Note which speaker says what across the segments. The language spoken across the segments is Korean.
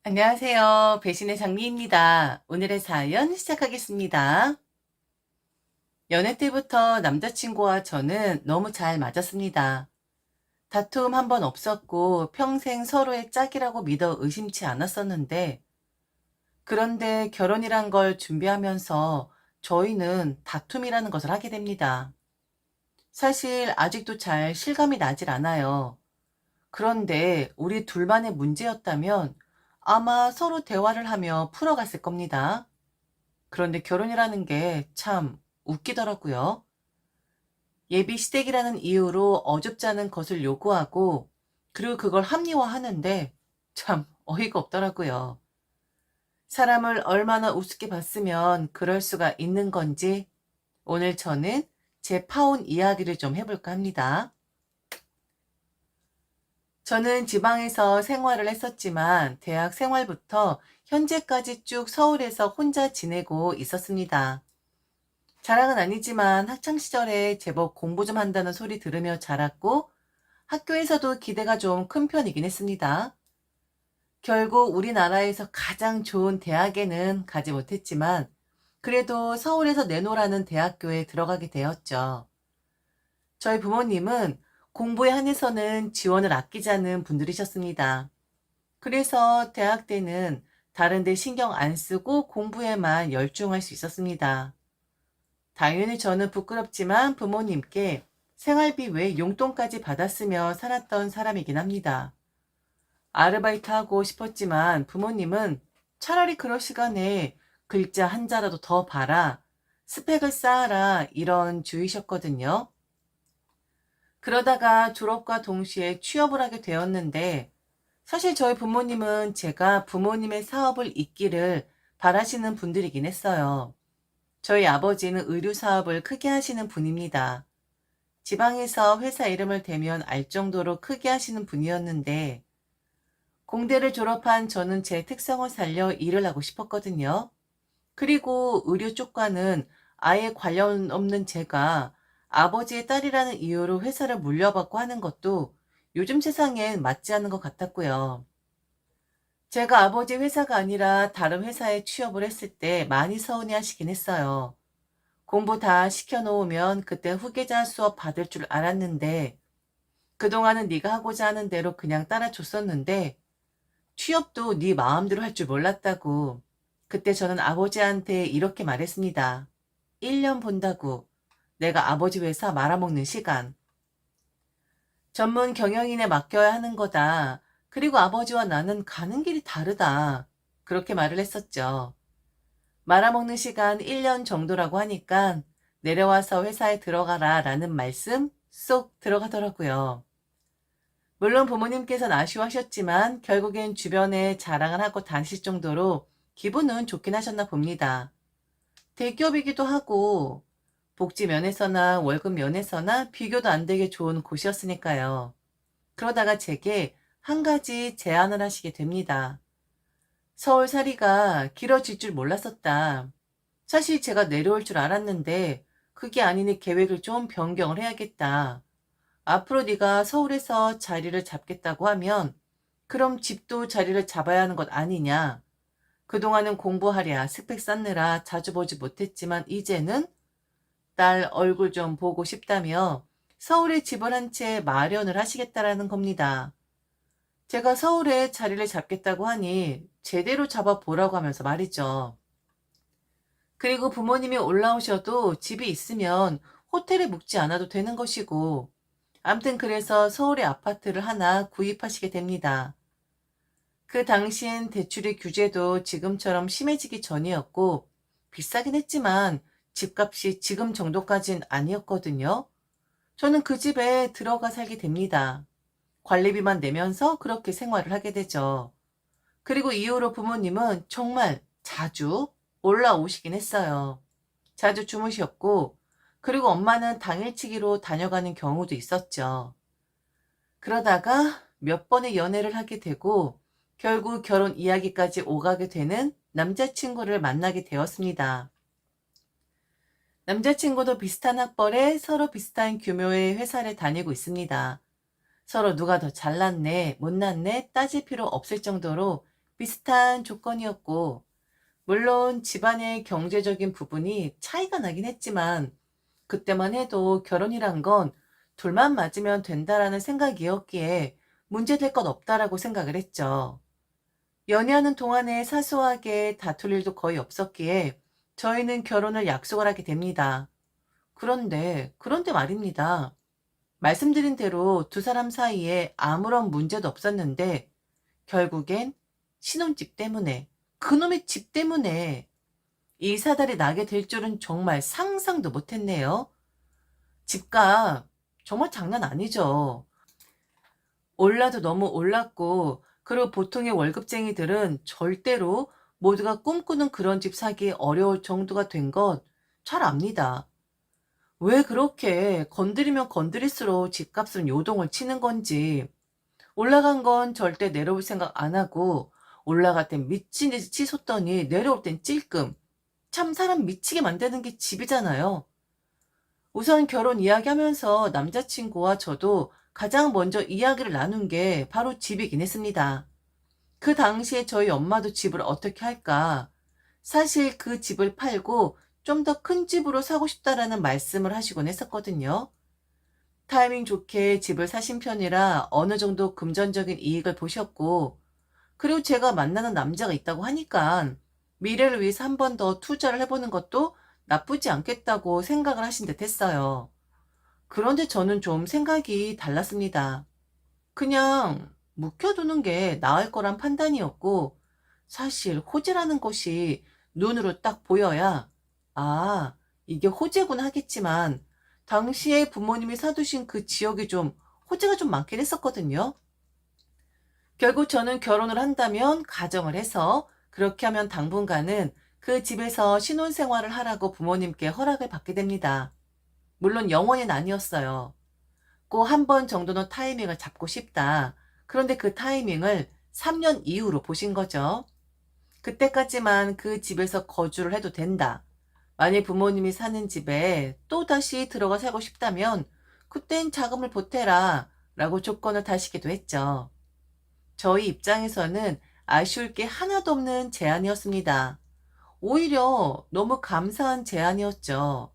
Speaker 1: 안녕하세요. 배신의 장미입니다. 오늘의 사연 시작하겠습니다. 연애 때부터 남자친구와 저는 너무 잘 맞았습니다. 다툼 한 번 없었고 평생 서로의 짝이라고 믿어 의심치 않았었는데, 그런데 결혼이란 걸 준비하면서 저희는 다툼이라는 것을 하게 됩니다. 사실 아직도 잘 실감이 나질 않아요. 그런데 우리 둘만의 문제였다면 아마 서로 대화를 하며 풀어갔을 겁니다. 그런데 결혼이라는 게 참 웃기더라고요. 예비 시댁이라는 이유로 어줍지 않은 것을 요구하고, 그리고 그걸 합리화하는데 참 어이가 없더라고요. 사람을 얼마나 우습게 봤으면 그럴 수가 있는 건지, 오늘 저는 제 파혼 이야기를 좀 해볼까 합니다. 저는 지방에서 생활을 했었지만 대학 생활부터 현재까지 쭉 서울에서 혼자 지내고 있었습니다. 자랑은 아니지만 학창시절에 제법 공부 좀 한다는 소리 들으며 자랐고, 학교에서도 기대가 좀 큰 편이긴 했습니다. 결국 우리나라에서 가장 좋은 대학에는 가지 못했지만, 그래도 서울에서 내노라는 대학교에 들어가게 되었죠. 저희 부모님은 공부에 한해서는 지원을 아끼자는 분들이셨습니다. 그래서 대학 때는 다른 데 신경 안 쓰고 공부에만 열중할 수 있었습니다. 당연히 저는 부끄럽지만 부모님께 생활비 외 용돈까지 받았으며 살았던 사람이긴 합니다. 아르바이트 하고 싶었지만 부모님은 차라리 그럴 시간에 글자 한자라도 더 봐라, 스펙을 쌓아라, 이런 주의셨거든요. 그러다가 졸업과 동시에 취업을 하게 되었는데, 사실 저희 부모님은 제가 부모님의 사업을 잇기를 바라시는 분들이긴 했어요. 저희 아버지는 의류 사업을 크게 하시는 분입니다. 지방에서 회사 이름을 대면 알 정도로 크게 하시는 분이었는데, 공대를 졸업한 저는 제 특성을 살려 일을 하고 싶었거든요. 그리고 의류 쪽과는 아예 관련 없는 제가 아버지의 딸이라는 이유로 회사를 물려받고 하는 것도 요즘 세상엔 맞지 않는 것 같았고요. 제가 아버지 회사가 아니라 다른 회사에 취업을 했을 때 많이 서운해 하시긴 했어요. 공부 다 시켜놓으면 그때 후계자 수업 받을 줄 알았는데, 그동안은 네가 하고자 하는 대로 그냥 따라줬었는데 취업도 네 마음대로 할 줄 몰랐다고. 그때 저는 아버지한테 이렇게 말했습니다. 1년 본다고. 내가 아버지 회사 말아먹는 시간. 전문 경영인에 맡겨야 하는 거다. 그리고 아버지와 나는 가는 길이 다르다. 그렇게 말을 했었죠. 말아먹는 시간 1년 정도라고 하니까 내려와서 회사에 들어가라 라는 말씀 쏙 들어가더라고요. 물론 부모님께서는 아쉬워하셨지만 결국엔 주변에 자랑을 하고 다니실 정도로 기분은 좋긴 하셨나 봅니다. 대기업이기도 하고 복지 면에서나 월급 면에서나 비교도 안 되게 좋은 곳이었으니까요. 그러다가 제게 한 가지 제안을 하시게 됩니다. 서울살이가 길어질 줄 몰랐었다. 사실 제가 내려올 줄 알았는데 그게 아니니 계획을 좀 변경을 해야겠다. 앞으로 네가 서울에서 자리를 잡겠다고 하면 그럼 집도 자리를 잡아야 하는 것 아니냐. 그동안은 공부하랴 스펙 쌓느라 자주 보지 못했지만 이제는 딸 얼굴 좀 보고 싶다며 서울에 집을 한 채 마련을 하시겠다라는 겁니다. 제가 서울에 자리를 잡겠다고 하니 제대로 잡아보라고 하면서 말이죠. 그리고 부모님이 올라오셔도 집이 있으면 호텔에 묵지 않아도 되는 것이고, 암튼 그래서 서울에 아파트를 하나 구입하시게 됩니다. 그 당시엔 대출의 규제도 지금처럼 심해지기 전이었고, 비싸긴 했지만 집값이 지금 정도까진 아니었거든요. 저는 그 집에 들어가 살게 됩니다. 관리비만 내면서 그렇게 생활을 하게 되죠. 그리고 이후로 부모님은 정말 자주 올라오시긴 했어요. 자주 주무셨고, 그리고 엄마는 당일치기로 다녀가는 경우도 있었죠. 그러다가 몇 번의 연애를 하게 되고, 결국 결혼 이야기까지 오가게 되는 남자친구를 만나게 되었습니다. 남자친구도 비슷한 학벌에 서로 비슷한 규모의 회사를 다니고 있습니다. 서로 누가 더 잘났네, 못났네 따질 필요 없을 정도로 비슷한 조건이었고, 물론 집안의 경제적인 부분이 차이가 나긴 했지만, 그때만 해도 결혼이란 건 둘만 맞으면 된다라는 생각이었기에 문제될 건 없다라고 생각을 했죠. 연애하는 동안에 사소하게 다툴 일도 거의 없었기에 저희는 결혼을 약속을 하게 됩니다. 그런데 말입니다. 말씀드린 대로 두 사람 사이에 아무런 문제도 없었는데 결국엔 신혼집 때문에, 그놈의 집 때문에 이 사달이 나게 될 줄은 정말 상상도 못했네요. 집값 정말 장난 아니죠. 올라도 너무 올랐고, 그리고 보통의 월급쟁이들은 절대로 모두가 꿈꾸는 그런 집 사기 어려울 정도가 된 것 잘 압니다. 왜 그렇게 건드리면 건드릴수록 집값은 요동을 치는 건지, 올라간 건 절대 내려올 생각 안 하고, 올라갈 땐 미친 듯이 치솟더니 내려올 땐 찔끔. 참 사람 미치게 만드는 게 집이잖아요. 우선 결혼 이야기하면서 남자친구와 저도 가장 먼저 이야기를 나눈 게 바로 집이긴 했습니다. 그 당시에 저희 엄마도 집을 어떻게 할까? 사실 그 집을 팔고 좀 더 큰 집으로 사고 싶다라는 말씀을 하시곤 했었거든요. 타이밍 좋게 집을 사신 편이라 어느 정도 금전적인 이익을 보셨고, 그리고 제가 만나는 남자가 있다고 하니까 미래를 위해서 한 번 더 투자를 해보는 것도 나쁘지 않겠다고 생각을 하신 듯 했어요. 그런데 저는 좀 생각이 달랐습니다. 그냥 묵혀두는 게 나을 거란 판단이었고, 사실 호재라는 것이 눈으로 딱 보여야, 아, 이게 호재구나 하겠지만, 당시에 부모님이 사두신 그 지역이 좀 호재가 좀 많긴 했었거든요. 결국 저는 결혼을 한다면 가정을 해서 그렇게 하면 당분간은 그 집에서 신혼생활을 하라고 부모님께 허락을 받게 됩니다. 물론 영원히는 아니었어요. 꼭 한 번 정도는 타이밍을 잡고 싶다. 그런데 그 타이밍을 3년 이후로 보신 거죠. 그때까지만 그 집에서 거주를 해도 된다. 만약 부모님이 사는 집에 또다시 들어가 살고 싶다면 그땐 자금을 보태라 라고 조건을 다시기도 했죠. 저희 입장에서는 아쉬울 게 하나도 없는 제안이었습니다. 오히려 너무 감사한 제안이었죠.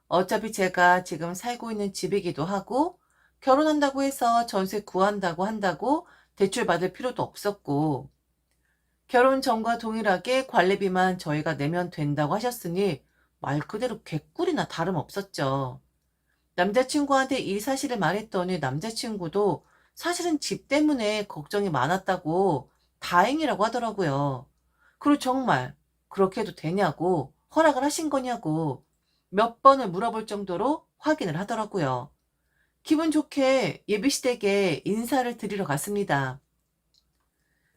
Speaker 1: 어차피 제가 지금 살고 있는 집이기도 하고, 결혼한다고 해서 전세 구한다고 한다고 대출 받을 필요도 없었고, 결혼 전과 동일하게 관리비만 저희가 내면 된다고 하셨으니 말 그대로 개꿀이나 다름없었죠. 남자친구한테 이 사실을 말했더니 남자친구도 사실은 집 때문에 걱정이 많았다고 다행이라고 하더라고요. 그리고 정말 그렇게 해도 되냐고 허락을 하신 거냐고 몇 번을 물어볼 정도로 확인을 하더라고요. 기분 좋게 예비시댁에 인사를 드리러 갔습니다.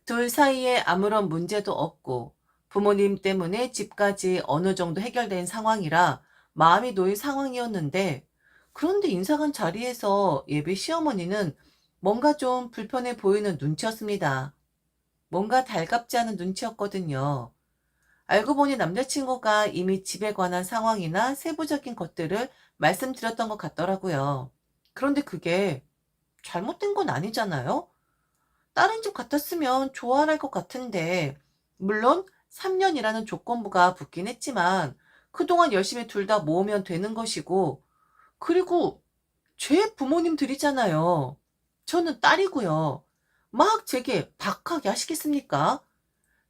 Speaker 1: 둘 사이에 아무런 문제도 없고 부모님 때문에 집까지 어느 정도 해결된 상황이라 마음이 놓인 상황이었는데, 그런데 인사관 자리에서 예비 시어머니는 뭔가 좀 불편해 보이는 눈치였습니다. 뭔가 달갑지 않은 눈치였거든요. 알고 보니 남자친구가 이미 집에 관한 상황이나 세부적인 것들을 말씀드렸던 것 같더라고요. 그런데 그게 잘못된 건 아니잖아요? 다른 집 같았으면 좋아할 것 같은데, 물론 3년이라는 조건부가 붙긴 했지만, 그동안 열심히 둘 다 모으면 되는 것이고, 그리고 제 부모님들이잖아요. 저는 딸이고요. 막 제게 박하게 하시겠습니까?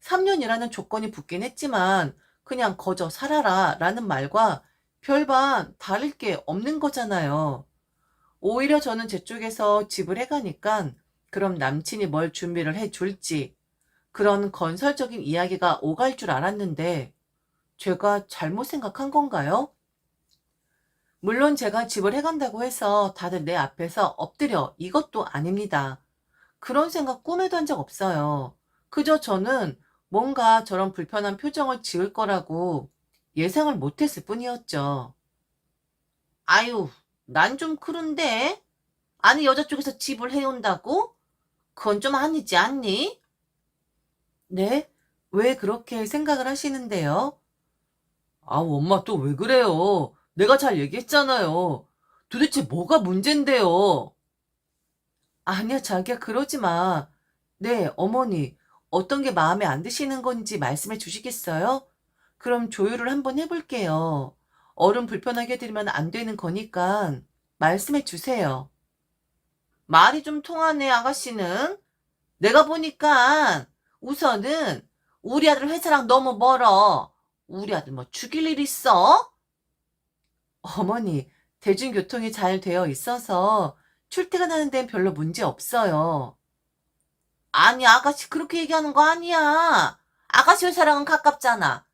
Speaker 1: 3년이라는 조건이 붙긴 했지만, 그냥 거저 살아라 라는 말과 별반 다를 게 없는 거잖아요. 오히려 저는 제 쪽에서 집을 해가니까 그럼 남친이 뭘 준비를 해줄지 그런 건설적인 이야기가 오갈 줄 알았는데 제가 잘못 생각한 건가요? 물론 제가 집을 해간다고 해서 다들 내 앞에서 엎드려 이것도 아닙니다. 그런 생각 꿈에도 한 적 없어요. 그저 저는 뭔가 저런 불편한 표정을 지을 거라고 예상을 못했을 뿐이었죠. 아유, 난 좀 그런데? 아니, 여자 쪽에서 집을 해온다고? 그건 좀 아니지 않니? 네? 왜 그렇게 생각을 하시는데요? 아우, 엄마 또 왜 그래요? 내가 잘 얘기했잖아요. 도대체 뭐가 문제인데요? 아니야, 자기야, 그러지 마. 네, 어머니. 어떤 게 마음에 안 드시는 건지 말씀해 주시겠어요? 그럼 조율을 한번 해볼게요. 어른 불편하게 드리면 안 되는 거니까 말씀해 주세요. 말이 좀 통하네, 아가씨는. 내가 보니까 우선은 우리 아들 회사랑 너무 멀어. 우리 아들 뭐 죽일 일 있어? 어머니, 대중교통이 잘 되어 있어서 출퇴근하는 데는 별로 문제 없어요. 아니, 아가씨 그렇게 얘기하는 거 아니야. 아가씨 회사랑은 가깝잖아.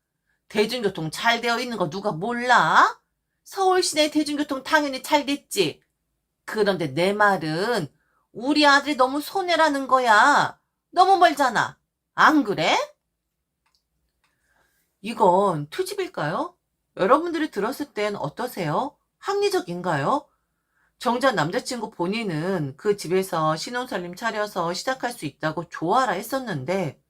Speaker 1: 대중교통 잘 되어 있는 거 누가 몰라? 서울 시내 대중교통 당연히 잘 됐지. 그런데 내 말은 우리 아들이 너무 손해라는 거야. 너무 멀잖아. 안 그래? 이건 투집일까요? 여러분들이 들었을 땐 어떠세요? 합리적인가요? 정작 남자친구 본인은 그 집에서 신혼살림 차려서 시작할 수 있다고 좋아라 했었는데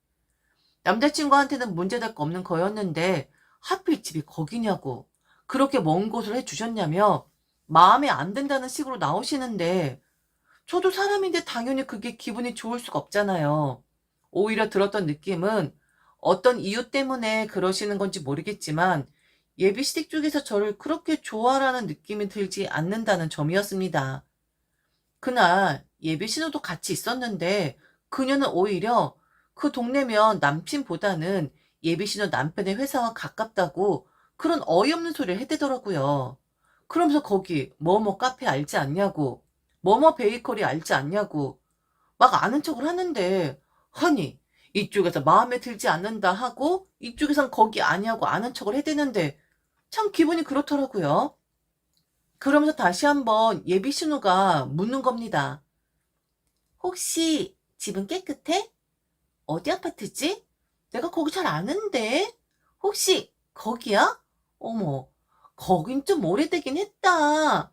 Speaker 1: 남자친구한테는 문제될 거 없는 거였는데 하필 집이 거기냐고 그렇게 먼 곳을 해주셨냐며 마음에 안 든다는 식으로 나오시는데 저도 사람인데 당연히 그게 기분이 좋을 수가 없잖아요. 오히려 들었던 느낌은 어떤 이유 때문에 그러시는 건지 모르겠지만 예비시댁 쪽에서 저를 그렇게 좋아라는 느낌이 들지 않는다는 점이었습니다. 그날 예비 신호도 같이 있었는데 그녀는 오히려 그 동네면 남친보다는 예비 신호 남편의 회사와 가깝다고 그런 어이없는 소리를 해대더라고요. 그러면서 거기 뭐뭐 카페 알지 않냐고 뭐뭐 베이커리 알지 않냐고 막 아는 척을 하는데 아니 이쪽에서 마음에 들지 않는다 하고 이쪽에선 거기 아니하고 아는 척을 해대는데 참 기분이 그렇더라고요. 그러면서 다시 한번 예비 신우가 묻는 겁니다. 혹시 집은 깨끗해? 어디 아파트지? 내가 거기 잘 아는데. 혹시 거기야? 어머, 거긴 좀 오래되긴 했다.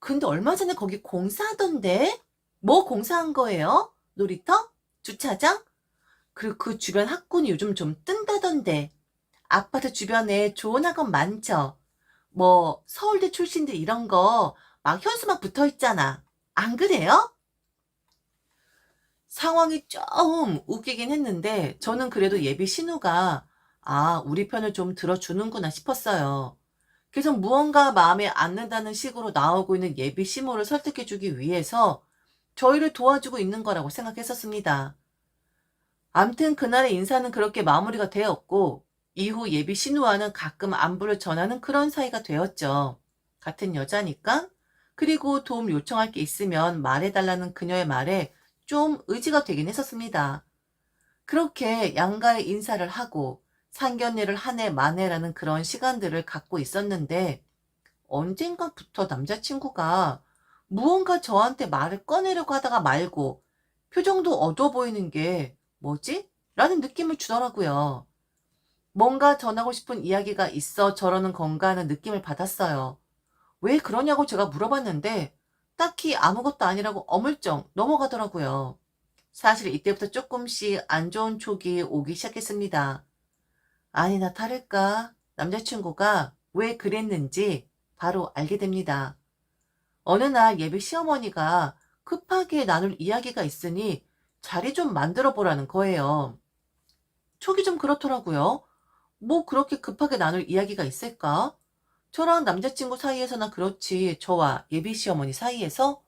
Speaker 1: 근데 얼마 전에 거기 공사하던데? 뭐 공사한 거예요? 놀이터? 주차장? 그리고 그 주변 학군이 요즘 좀 뜬다던데. 아파트 주변에 좋은 학원 많죠? 뭐 서울대 출신들 이런 거 막 현수막 붙어 있잖아. 안 그래요? 상황이 좀 웃기긴 했는데 저는 그래도 예비 신우가 우리 편을 좀 들어주는구나 싶었어요. 계속 무언가 마음에 안 든다는 식으로 나오고 있는 예비 신우를 설득해주기 위해서 저희를 도와주고 있는 거라고 생각했었습니다. 암튼 그날의 인사는 그렇게 마무리가 되었고 이후 예비 신우와는 가끔 안부를 전하는 그런 사이가 되었죠. 같은 여자니까. 그리고 도움 요청할 게 있으면 말해달라는 그녀의 말에 좀 의지가 되긴 했었습니다. 그렇게 양가의 인사를 하고 상견례를 한 해 만에라는 그런 시간들을 갖고 있었는데 언젠가부터 남자친구가 무언가 저한테 말을 꺼내려고 하다가 말고 표정도 어두워 보이는 게 뭐지? 라는 느낌을 주더라고요. 뭔가 전하고 싶은 이야기가 있어 저러는 건가 하는 느낌을 받았어요. 왜 그러냐고 제가 물어봤는데 딱히 아무것도 아니라고 어물쩍 넘어가더라고요. 사실 이때부터 조금씩 안 좋은 촉이 오기 시작했습니다. 아니나 다를까 남자친구가 왜 그랬는지 바로 알게 됩니다. 어느 날 예비 시어머니가 급하게 나눌 이야기가 있으니 자리 좀 만들어 보라는 거예요. 촉이 좀 그렇더라고요. 뭐 그렇게 급하게 나눌 이야기가 있을까? 저랑 남자친구 사이에서나 그렇지 저와 예비 시어머니 사이에서?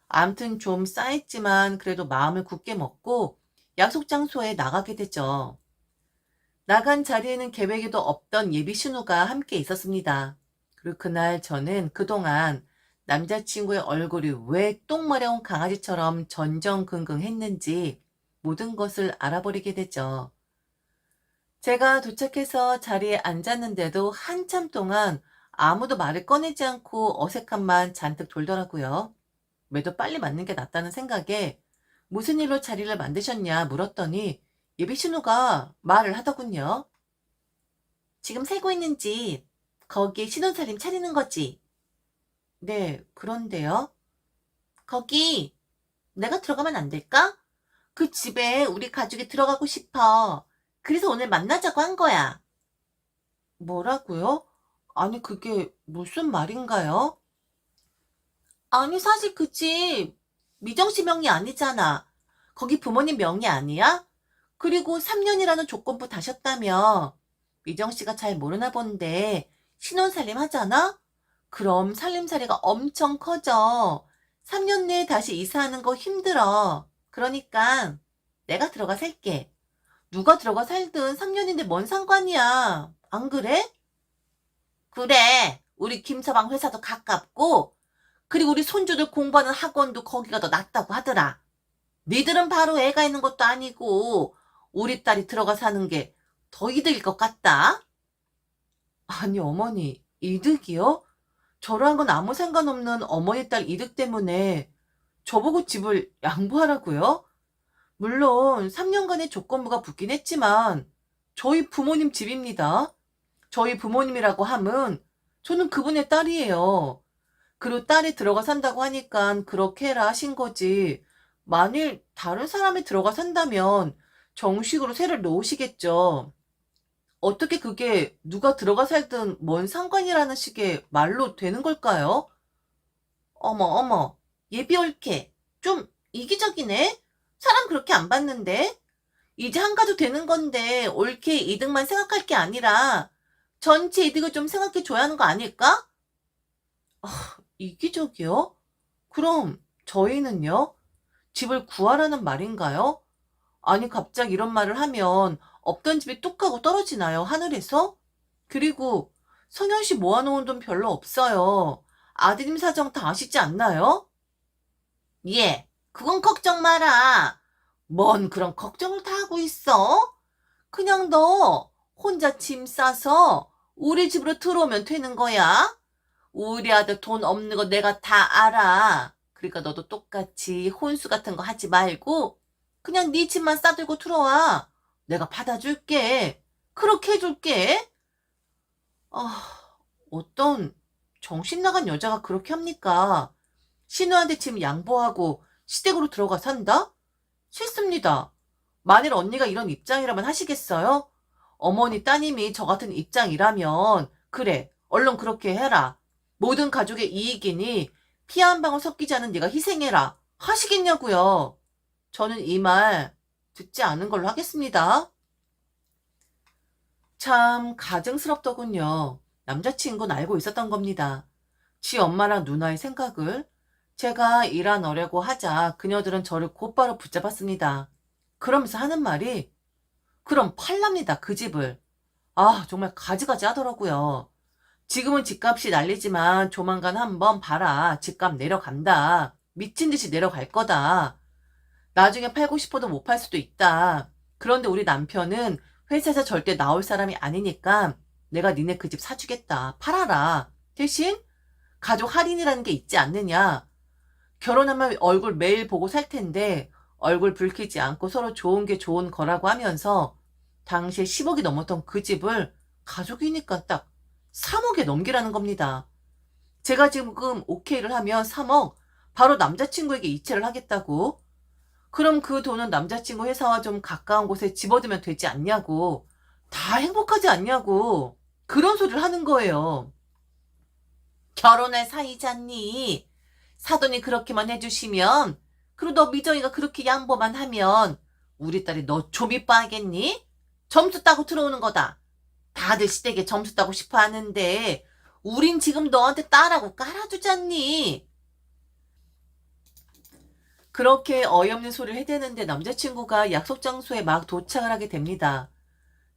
Speaker 1: 암튼 좀 쌓였지만 그래도 마음을 굳게 먹고 약속 장소에 나가게 되죠. 나간 자리에는 계획에도 없던 예비 신우가 함께 있었습니다. 그리고 그날 저는 그동안 남자친구의 얼굴이 왜 똥마려운 강아지처럼 전전긍긍했는지 모든 것을 알아버리게 되죠. 제가 도착해서 자리에 앉았는데도 한참 동안 아무도 말을 꺼내지 않고 어색함만 잔뜩 돌더라고요. 매도 빨리 맞는 게 낫다는 생각에 무슨 일로 자리를 만드셨냐 물었더니 예비 신우가 말을 하더군요. 지금 살고 있는 집, 거기에 신혼살림 차리는 거지. 네, 그런데요. 거기 내가 들어가면 안 될까? 그 집에 우리 가족이 들어가고 싶어. 그래서 오늘 만나자고 한 거야. 뭐라고요? 아니, 그게 무슨 말인가요? 아니, 사실 그 집 미정 씨 명의 아니잖아. 거기 부모님 명의 아니야? 그리고 3년이라는 조건부 다셨다며. 미정씨가 잘 모르나 본데 신혼살림 하잖아? 그럼 살림살이가 엄청 커져. 3년 내에 다시 이사하는 거 힘들어. 그러니까 내가 들어가 살게. 누가 들어가 살든 3년인데 뭔 상관이야. 안 그래? 그래. 우리 김서방 회사도 가깝고, 그리고 우리 손주들 공부하는 학원도 거기가 더 낫다고 하더라. 니들은 바로 애가 있는 것도 아니고 우리 딸이 들어가 사는 게 더 이득일 것 같다. 아니 어머니, 이득이요? 저랑 건 아무 상관없는 어머니 딸 이득 때문에 저보고 집을 양보하라고요? 물론 3년간의 조건부가 붙긴 했지만 저희 부모님 집입니다. 저희 부모님이라고 함은 저는 그분의 딸이에요. 그리고 딸이 들어가 산다고 하니까 그렇게 해라 하신 거지. 만일 다른 사람이 들어가 산다면 정식으로 세를 놓으시겠죠. 어떻게 그게 누가 들어가 살든 뭔 상관이라는 식의 말로 되는 걸까요? 어머, 어머, 예비 옳게. 좀 이기적이네? 사람 그렇게 안 봤는데? 이제 한 가족 되는 건데 옳게 이득만 생각할 게 아니라 전체 이득을 좀 생각해 줘야 하는 거 아닐까? 이기적이요? 그럼 저희는요? 집을 구하라는 말인가요? 아니 갑자기 이런 말을 하면 없던 집이 뚝 하고 떨어지나요? 하늘에서? 그리고 성현 씨 모아놓은 돈 별로 없어요. 아드님 사정 다 아시지 않나요? 예, 그건 걱정 마라. 뭔 그런 걱정을 다 하고 있어? 그냥 너 혼자 짐 싸서 우리 집으로 들어오면 되는 거야. 우리 아들 돈 없는 거 내가 다 알아. 그러니까 너도 똑같이 혼수 같은 거 하지 말고 그냥 네 집만 싸들고 들어와. 내가 받아줄게. 그렇게 해줄게. 아, 어떤 정신 나간 여자가 그렇게 합니까? 신우한테 지금 양보하고 시댁으로 들어가 산다? 싫습니다. 만일 언니가 이런 입장이라면 하시겠어요? 어머니 따님이 저 같은 입장이라면 그래, 얼른 그렇게 해라. 모든 가족의 이익이니 피 한 방울 섞이지 않은 네가 희생해라. 하시겠냐고요. 저는 이 말 듣지 않은 걸로 하겠습니다. 참 가증스럽더군요. 남자친구는 알고 있었던 겁니다. 지 엄마랑 누나의 생각을. 제가 일 안 하려고 하자 그녀들은 저를 곧바로 붙잡았습니다. 그러면서 하는 말이 그럼 팔랍니다, 그 집을. 아, 정말 가지가지 하더라고요. 지금은 집값이 난리지만 조만간 한번 봐라. 집값 내려간다. 미친 듯이 내려갈 거다. 나중에 팔고 싶어도 못 팔 수도 있다. 그런데 우리 남편은 회사에서 절대 나올 사람이 아니니까 내가 니네 그 집 사주겠다. 팔아라. 대신 가족 할인이라는 게 있지 않느냐. 결혼하면 얼굴 매일 보고 살 텐데 얼굴 붉히지 않고 서로 좋은 게 좋은 거라고 하면서 당시에 10억이 넘었던 그 집을 가족이니까 딱 3억에 넘기라는 겁니다. 제가 지금 오케이를 하면 3억 바로 남자친구에게 이체를 하겠다고. 그럼 그 돈은 남자친구 회사와 좀 가까운 곳에 집어두면 되지 않냐고. 다 행복하지 않냐고. 그런 소리를 하는 거예요. 결혼할 사이잖니. 사돈이 그렇게만 해주시면, 그리고 너 미정이가 그렇게 양보만 하면 우리 딸이 너 좀이 빠겠니? 점수 따고 들어오는 거다. 다들 시댁에 점수 따고 싶어 하는데 우린 지금 너한테 딸하고 깔아주잖니. 그렇게 어이없는 소리를 해대는데 남자친구가 약속 장소에 막 도착을 하게 됩니다.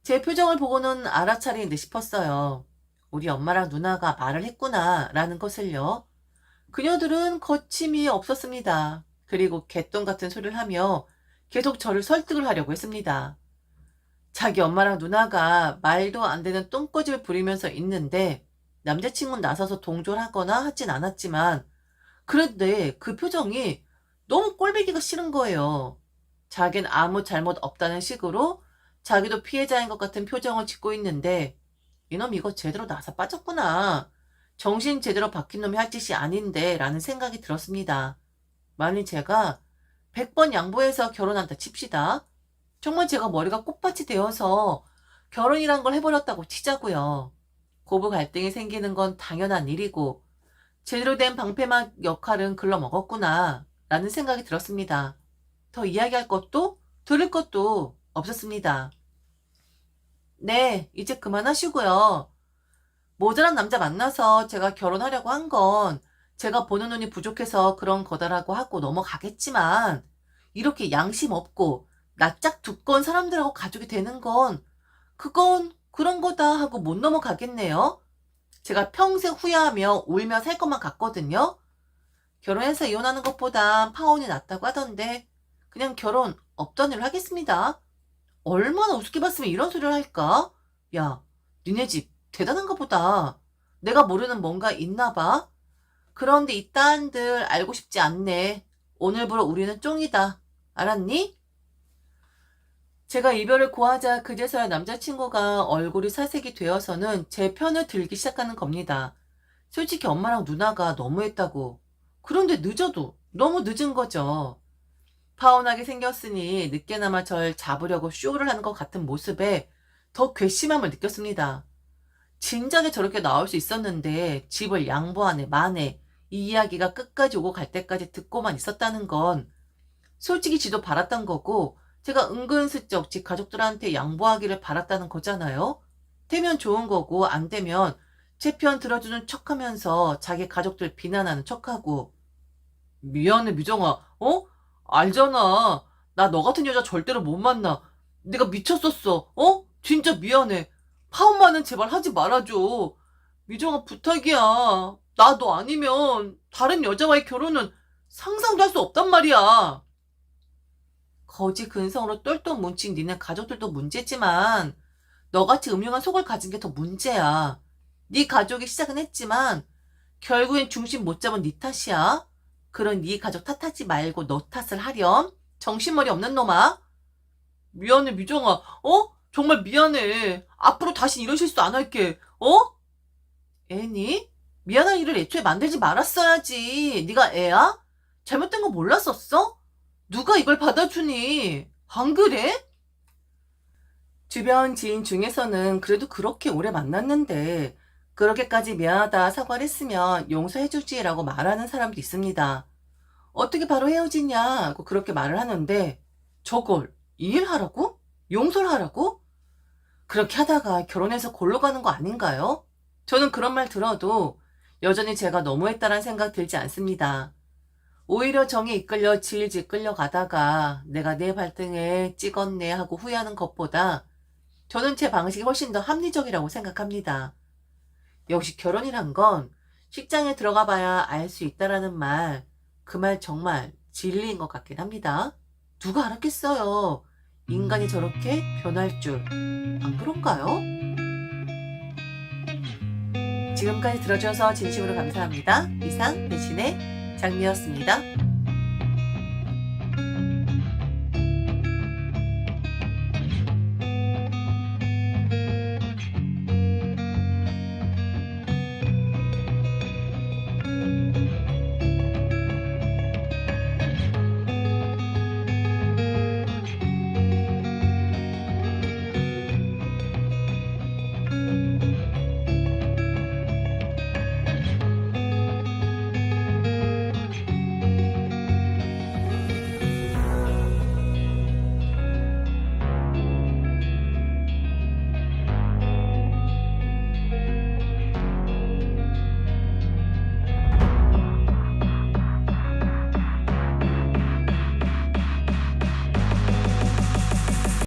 Speaker 1: 제 표정을 보고는 알아차리는 듯 싶었어요. 우리 엄마랑 누나가 말을 했구나 라는 것을요. 그녀들은 거침이 없었습니다. 그리고 개똥 같은 소리를 하며 계속 저를 설득을 하려고 했습니다. 자기 엄마랑 누나가 말도 안 되는 똥꼬집을 부리면서 있는데 남자친구는 나서서 동조를 하거나 하진 않았지만 그런데 그 표정이 너무 꼴보기가 싫은 거예요. 자기는 아무 잘못 없다는 식으로 자기도 피해자인 것 같은 표정을 짓고 있는데 이놈 이거 제대로 나서 빠졌구나. 정신 제대로 박힌 놈이 할 짓이 아닌데 라는 생각이 들었습니다. 만일 제가 100번 양보해서 결혼한다 칩시다. 정말 제가 머리가 꽃밭이 되어서 결혼이란 걸 해버렸다고 치자고요. 고부 갈등이 생기는 건 당연한 일이고 제대로 된 방패막 역할은 글러먹었구나 라는 생각이 들었습니다. 더 이야기할 것도 들을 것도 없었습니다. 네, 이제 그만하시고요. 모자란 남자 만나서 제가 결혼하려고 한 건 제가 보는 눈이 부족해서 그런 거다라고 하고 넘어가겠지만 이렇게 양심 없고 낯짝 두꺼운 사람들하고 가족이 되는 건 그건 그런 거다 하고 못 넘어가겠네요. 제가 평생 후회하며 울며 살 것만 같거든요. 결혼해서 이혼하는 것보다 파혼이 낫다고 하던데 그냥 결혼 없던 일로 하겠습니다. 얼마나 우습게 봤으면 이런 소리를 할까? 야, 니네 집 대단한가 보다. 내가 모르는 뭔가 있나 봐. 그런데 이 딴들 알고 싶지 않네. 오늘부로 우리는 쫑이다. 알았니? 제가 이별을 고하자 그제서야 남자친구가 얼굴이 사색이 되어서는 제 편을 들기 시작하는 겁니다. 솔직히 엄마랑 누나가 너무했다고. 그런데 늦어도 너무 늦은 거죠. 파혼하게 생겼으니 늦게나마 절 잡으려고 쇼를 하는 것 같은 모습에 더 괘씸함을 느꼈습니다. 진작에 저렇게 나올 수 있었는데 집을 양보하네 마네 이 이야기가 끝까지 오고 갈 때까지 듣고만 있었다는 건 솔직히 지도 바랐던 거고 제가 은근슬쩍 집 가족들한테 양보하기를 바랐다는 거잖아요. 되면 좋은 거고 안 되면 제 편 들어주는 척하면서 자기 가족들 비난하는 척하고. 미안해 미정아. 어? 알잖아. 나 너 같은 여자 절대로 못 만나. 내가 미쳤었어. 어? 진짜 미안해. 파혼만은 제발 하지 말아줘. 미정아 부탁이야. 나 너 아니면 다른 여자와의 결혼은 상상도 할 수 없단 말이야. 거지 근성으로 똘똘 뭉친 니네 가족들도 문제지만 너같이 음흉한 속을 가진 게 더 문제야. 네 가족이 시작은 했지만 결국엔 중심 못 잡은 네 탓이야. 그런 네 가족 탓하지 말고 너 탓을 하렴. 정신머리 없는 놈아. 미안해 미정아. 어? 정말 미안해. 앞으로 다신 이런 실수 안 할게. 어? 애니? 미안한 일을 애초에 만들지 말았어야지. 네가 애야? 잘못된 거 몰랐었어? 누가 이걸 받아주니? 안 그래? 주변 지인 중에서는 그래도 그렇게 오래 만났는데 그렇게까지 미안하다 사과를 했으면 용서해주지라고 말하는 사람도 있습니다. 어떻게 바로 헤어지냐고 그렇게 말을 하는데 저걸 이해하라고? 용서를 하라고? 그렇게 하다가 결혼해서 골로 가는 거 아닌가요? 저는 그런 말 들어도 여전히 제가 너무했다는 생각 들지 않습니다. 오히려 정에 이끌려 질질 끌려가다가 내가 내 발등에 찍었네 하고 후회하는 것보다 저는 제 방식이 훨씬 더 합리적이라고 생각합니다. 역시 결혼이란 건 식장에 들어가 봐야 알 수 있다라는 말, 그 말 정말 진리인 것 같긴 합니다. 누가 알았겠어요. 인간이 저렇게 변할 줄. 안 그런가요? 지금까지 들어줘서 진심으로 감사합니다. 이상 대신의 장미였습니다.